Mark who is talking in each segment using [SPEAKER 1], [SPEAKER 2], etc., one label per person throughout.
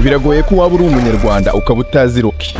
[SPEAKER 1] biragoye ko waba uri umunyarwanda ukaba utazi Rocky.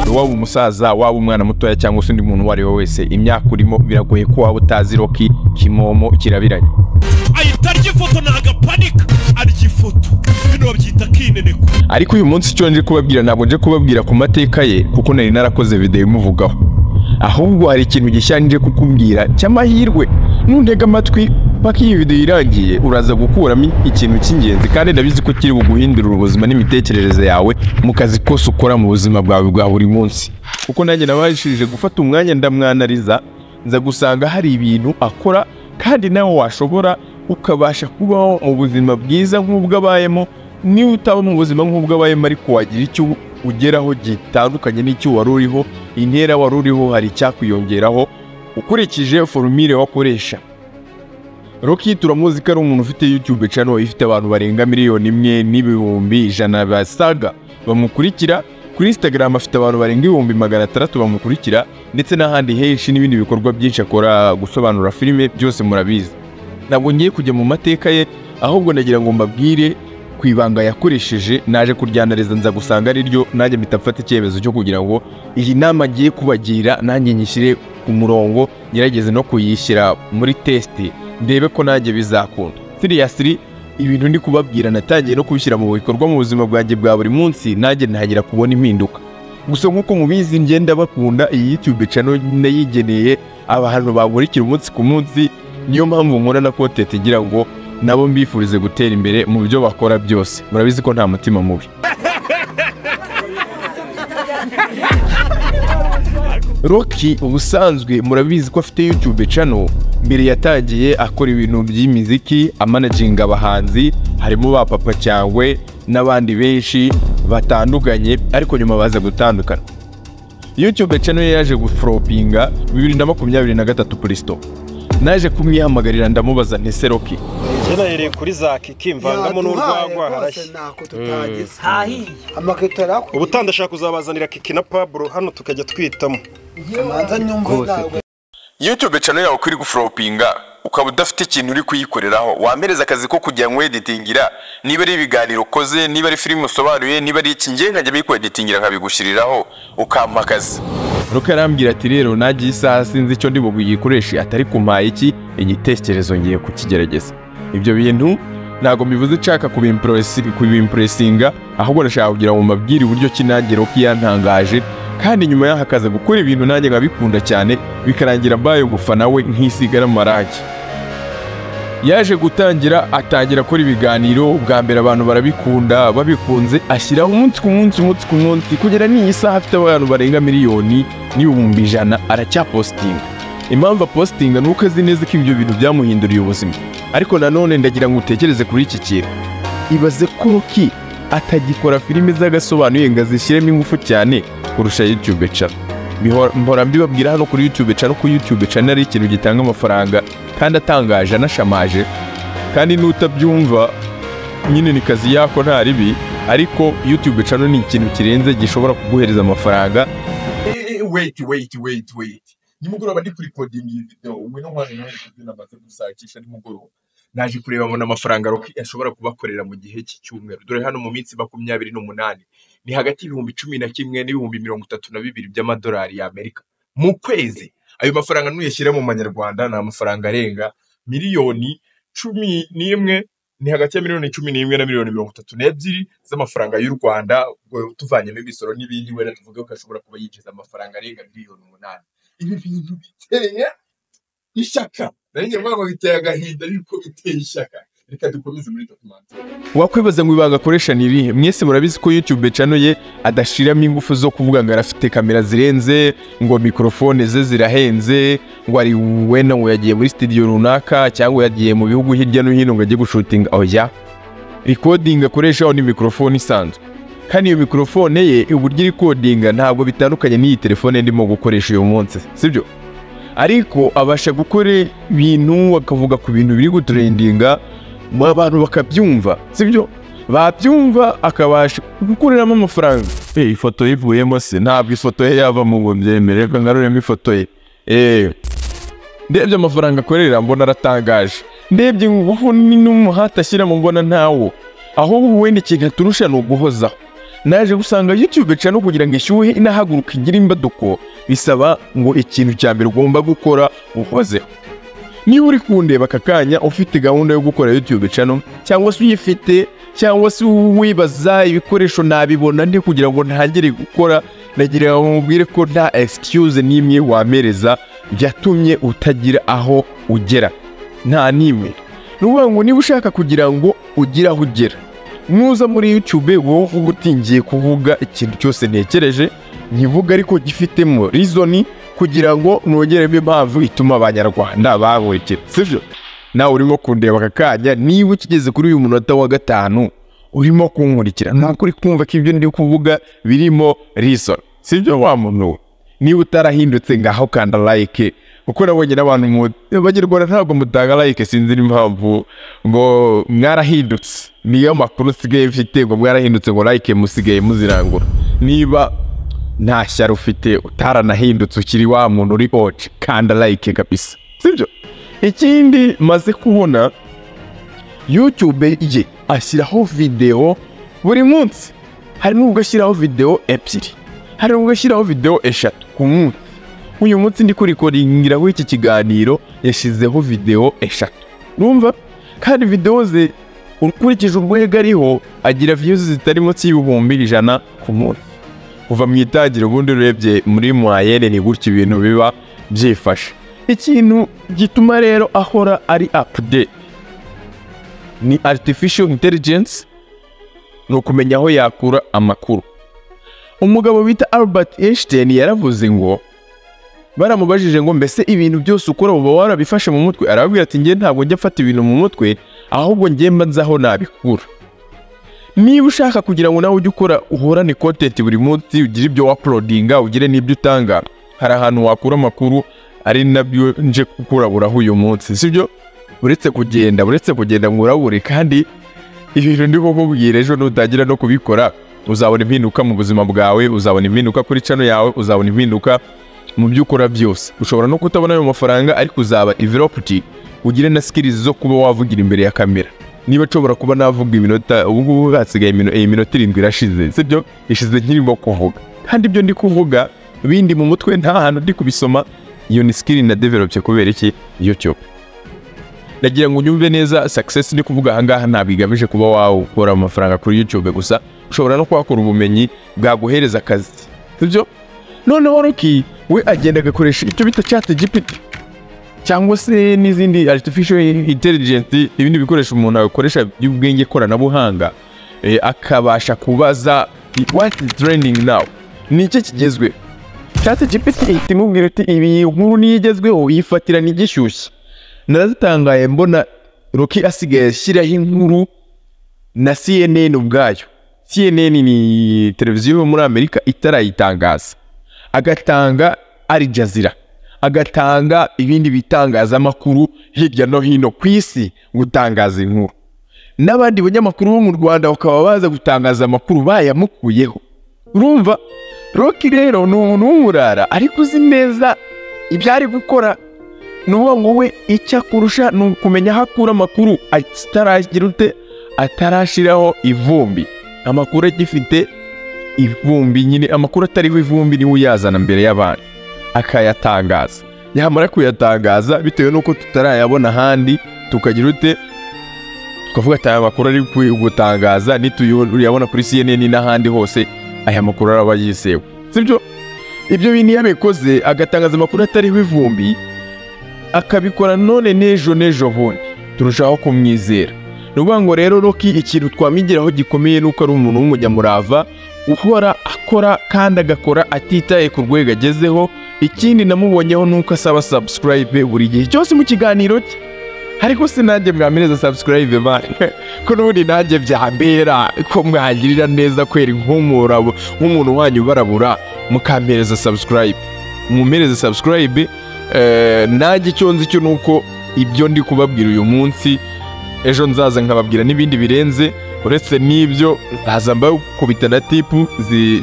[SPEAKER 1] Waba umusaza, waba umwana mutoya cyangwa se undi muntu wari we wese, imyaka urimo biragoye ko waba utazi Rocky Kimomo kirabiranye.
[SPEAKER 2] Ayitarya ifoto naga panic arya ifoto bino babyita kineneko.
[SPEAKER 1] Ariko uyu munsi cyo nje kubabwira ntabwo nje kubabwira ku mateka ye kuko nari narakoze video imuvugaho. Ahubwo hari ikintu gishya nje kukubwira cy'amahirwe. Nuntega amatwi paka iyi video irangiye uraza gukuramo ikintu cy'ingenzi kandi ndabizi ko kiri buguhindura ubuzima n'imitekerereze yawe mu kazi kose ukora mu buzima bwawe bwa buri munsi. Kuko nanjye nabashije gufata umwanya ndamwanariza nza gusanga hari ibintu akora kandi nawe washobora ukabasha kubaho mu buzima bwiza nk'ubwo abayemo. Niba utaba mu buzima nk'ubwo abayemo ariko wagira icyo ugeraho gitandukanye n'icyo wari uriho, intera wari uriho hari cyakwiyongeraho ukurikije formule wakoresha. Rocky turamuzi ko ari umuntu ufite YouTube channel ifite abantu barenga miliyoni 1,100,000 basaga bamukurikira. Kuri Instagram afite abantu barenga 600,000 bamukurikira, ndetse n'ahandi henshi n'ibindi bikorwa byinshi akora gusobanura filime byose murabizi. Ntabwo ngiye kujya mu mateka ye, ahubwo ndagira ngo mbabwire kwibanga yakoresheje. Naje kuryanariza nza gusanga ari ryo nanjye mitafata icyemezo cyo kugira ngo iyi nama ngiye kubagira nanjye nyishyire ku murongo, ngerageze no kuyishyira muri test ndebe ko nanjye bizakunda. Seriously ibintu ndi kubabwira natangiye no kubishyira mu bikorwa mu buzima bwanjye bwa buri munsi, nanjye ntagira kubona impinduka. Gusa nkuko mubizi ngenda bakunda iyi YouTube channel nayigeneye abantu baburikira umunsi ku munsi, niyo mpamvu nkora na content ngira ngo nabo mbifurize gutera imbere mu byo bakora byose. Murabizi ko nta mutima mubi. Rocky ubusanzwe murabizi ko afite YouTube channel. Mbere yatangiye akora ibintu by'imiziki, amanaginga abahanzi, harimo ba Papa Cyangwe n'abandi benshi batandukanye, ariko nyuma baza gutandukana. YouTube channel yaje guflopinga 2023 kuri stop. Naje kumwihamagarira ndamubaza ntese Rocky
[SPEAKER 2] Kera kuri za kiki mvangamo n'urwagwa harashye
[SPEAKER 3] nako tutageze amaketara
[SPEAKER 2] ubutandashaka kuzabazanira kiki na Pablo hano tukajya twitamo
[SPEAKER 3] amanza nyumva.
[SPEAKER 1] YouTube channel yawe kuri guflopinga ukaba udafite ikintu uri kuyikoreraho, wampereza akazi ko kujya mu editingira, niba ari ibiganiro ukoze, niba ari filime usobanuye, niba ari iki ngiye nkajya biko editingira nkabigushiriraho ukampa akazi. Rocky arambwira ati rero nagiye isaha sinzi icyo ndi bugikoreshe atari kumpaye iki igitekerezo ngiye kukigerageza. Ibyo bintu ntago mbivuze nshaka kubimpressinga, ahubwo nashaka kugira ngo mabwire uburyo kinange Rocky yantangaje, kandi nyuma yaho akaza gukora ibintu nanjye nkabikunda cyane bikarangira mbaye gufana we nk'isigara amarangi. Yaje gutangira atangira kora ibiganiro, bwa mbere abantu barabikunda babikunze, ashyiraho umunsi ku munsi kugera n'iyi saha afite abantu barenga 1,100,000 aracyapostinga. Impamvu postinga nuko azi neza ko ibyo bintu byamuhinduriye ubuzima. Ariko nanone ndagira ngo utekereze kuri iki kintu. Ibaze ko Rocky atagikora filime z'agasobanuye ngo azishyiremo ingufu cyane kurusha YouTube channel. Mbora mbibabwira hano kuri YouTube channel ko YouTube channel ari ikintu gitanga amafaranga kandi atangaje anashamaje, kandi nutabyumva nyine ni kazi yako nta ribi, ariko YouTube channel ni ikintu kirenze gishobora kuguhereza amafaranga. Wait. Nimugoroba ndi kuri coding iyi video umwe no mwana namaze gusakisha nimugoroba. Naje kureba mbona amafaranga Rocky ashobora kubakorera mu gihe cy'icyumweru. Dore hano mu minsi 28 ni hagati y'ibihumbi 11 n'ibihumbi 32 by'amadolari y'Amerika mu kwezi. Ayo mafaranga nuyeshyira mu manyarwanda na amafaranga arenga miliyoni 11, ni hagati ya miliyoni 11 na miliyoni 32 z'amafaranga y'u Rwanda, tuvanyemo imisoro n'ibindi wera tuvuga ko ashobora kuba yinjiza amafaranga arenga miliyoni 8. Ibi bintu biteye ishaka. Nanjye mwago biteye agahinda ariko biteye ishaka. Reka dukomeze muri document. Wakwibaza ngo ibanga akoresha ni ibihe? Mwese murabizi ko YouTube channel ye adashiramo ingufu zo kuvuga ngo arafite kamera zirenze, ngo microphone ze zirahenze, ngo ari wena ngo yagiye muri studio runaka cyangwa yagiye mu bihugu hirya no hino ngo ajye gushutinga. Oya, recording akoresha ni microphone isanzwe, kandi iyo microphone ye uburyo recording ntabwo bitandukanye n'iyi telefone ndimo gukoresha uyu munsi, sibyo? Ariko abasha gukora ibintu akavuga ku bintu biri gutrendinga mu abantu bakabyumva, sibyo? Babyumva akabasha gukureramo amafaranga. Ifoto yivuyemo se ntabwo ifoto ye yava mu ngo byemere, ngaruremo ifoto ye. ndebye amafaranga akorera mbona aratangaje, ndebye ngufu n'umuhata ashyiramo mbona ntawo, ahubwo wenda ikintu aturusha ni uguhozaho. Naje gusanga YouTube channel kugira ngo ishyuhe inahaguruka igira imbaduko bisaba ngo ikintu cya mbere ugomba gukora uhozeho. Niba uri kundeba akakanya ufite gahunda yo gukora YouTube channel cyangwa se uyifite cyangwa se wibaza ibikoresho nabibona ndi kugira ngo ntangire gukora, nagira ngo mubwire ko nta excuse n'imwe wamereza byatumye utagira aho ugera, nta nimwe. Nuvuga ngo niba ushaka kugira ngo ugire aho ugera, nuza muri YouTube wowe uvuga utingiye kuvuga ikintu cyose ntekereje nkivuga ariko gifitemo reason kugira ngo nogeremo impamvu ituma abanyarwanda bankurikira, sivyo? Nawe urimo kundeba akakanya, niba ukigeze kuri uyu munota wa 5 urimo kunkurikira, nakuri kumva ko ibyo ndi kuvuga birimo reason, sivyo wa muntu? Niba utarahindutse ngaho kanda like, kuko nabonye n'abantu bagirwa ntabwo mutanga like, sinzi impamvu ngo mwarahindutse. Niyo makuru sigaye mfite ngo mwarahindutse ngo like musigaye muzirangura. Niba nta shyari ufite utaranahindutse ukiri wa muntu uri oje, kanda like kabisa, sibyo? Ikindi maze kubona YouTube ye ashyiraho video buri munsi, hari n'ubwo ashyiraho video ebyiri, hari n'ubwo ashyiraho video 3 ku munsi. Uyu munsi ndi kurikoringira w'iki kiganiro yashizeho video 3, urumva? Kandi video ze ukurikije urwego ariho agira views zitari munsi y'ibihumbi 100 ku munsi. Kuva mu itagiro ubundi urebye muri moyenne ni gutyo ibintu biba byifashe. Ikintu gituma rero ahora ari update ni artificial intelligence, no kumenya aho yakura amakuru. Umugabo bita Albert Einstein yaravuze ngo baramubajije ngo mbese ibintu byose ukora uba warabifashe mu mutwe, arababwira ati ngiye ntabwo njya mfata ibintu mu mutwe, ahubwo ngiye mbanzaho nabikura. Niba ushaka kugira ngo nawe ujye ukora uhorane content buri munsi, ugire ibyo uploadinga, ugire n'ibyo utanga, hari ahantu wakura amakuru ari nabyo nje kukuraburaho uyu munsi, sibyo? Uretse kugenda ngurabure, kandi ibintu ndi kukubwira ejo nutagira no kubikora uzabona impinduka mu buzima bwawe, uzabona impinduka kuri channel yawe, uzabona impinduka mu byo ukora byose. Ushobora no kutabona ayo mafaranga ariko uzaba developed, ugire na skills zo kuba wavugira imbere ya kamera. Niba nshobora kuba navuga iminota, ubu hasigaye iminota 7 irashize, sibyo? Ishize nkirimo kuvuga, kandi ibyo ndi kuvuga bindi mu mutwe nta hantu ndi kubisoma. Iyo ni skill na develop kubera iki YouTube. Nagira ngo unyumve neza, success ndi kuvuga ahangaha ntabigamije kuba wakora amafaranga kuri YouTube gusa, ushobora no kwakora ubumenyi bwaguhereza akazi, sibyo? Noneho Rocky we agenda agakoresha icyo bita ChatGPT cyangwa se n'izindi artificial intelligence, ibindi bikoresho umuntu akoresha by'ubwenge koranabuhanga, akabasha kubaza what is trending now, ni iki kigezweho. ChatGPT itimubwira ati ibi nkuru niyigezweho yifatira n'igishyushye. Narazitangaye mbona Rocky asigaye ashyiraho inkuru na CNN ubwayo. CNN ni televiziyo muri Amerika itarayitangaza, agatanga Al Jazeera, agatanga ibindi bitangaza amakuru hirya no hino ku isi gutangaza inkuru, n'abandi banyamakuru bo mu Rwanda bakaba baza gutangaza amakuru bayamukuyeho. Urumva Rocky rero ni umuntu w'umurara ariko uzi neza ibyari gukora. Nuwo ngo we icya kurusha ni ukumenya aho akura amakuru atarashiraho ivumbi. Amakuru agifite ivumbi nyine, amakuru atariho ivumbi niwe uyazana mbere y'abantu akayatangaza. Yamara kuyatangaza bitewe nuko tutarayabona ahandi, tukagira tukavuga ati aya makuru ari gutangaza nituyabona kuri CNN n'ahandi hose, aya makuru araba yisewe, sibyo? Ibyo bintu yabikoze agatangaza amakuru atariho ivumbi, akabikora none nejo bundi turushaho kumwizera. Nuvuga ngo rero Rocky ikintu twamigiraho gikomeye nuko ari umuntu w'umunyamurava, uhora akora kandi agakora atitaye ku rwego agezeho. Ikindi namubonyeho nuko asaba subscribe buri gihe cyose mu kiganiro cye, ariko se nanjye mwamereza subscribe man ko n'ubundi nanjye byambera ko mwagirira neza kwera nk'umuntu wanyu barabura mukampereza subscribe, mumereze subscribe. Nanjye icyo nzi cyo nuko ibyo ndi kubabwira uyu munsi ejo nzaza nkababwira n'ibindi birenze. Uretse n'ibyo nzaza mbakubita na tipu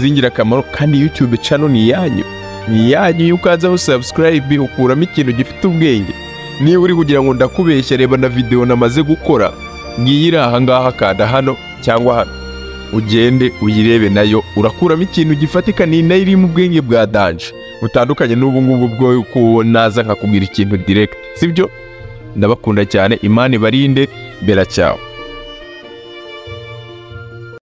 [SPEAKER 1] z'ingirakamaro, kandi YouTube channel ni yanyu. ntiyanyu ukazaho subscribe ukuramo ikintu gifite ubwenge. Niba uri kugira ngo ndakubeshya, reba na video namaze gukora, ngiyi iri aha ngaha, kanda hano cyangwa hano ugende uyirebe, nayo urakuramo ikintu gifatika. Ni nayo iri mu bwenge bwa danje butandukanye n'ubu ngubu bwo ko naza nkakubwira ikintu direct, sibyo? Ndabakunda cyane, Imana ibarinde, bera cyawe.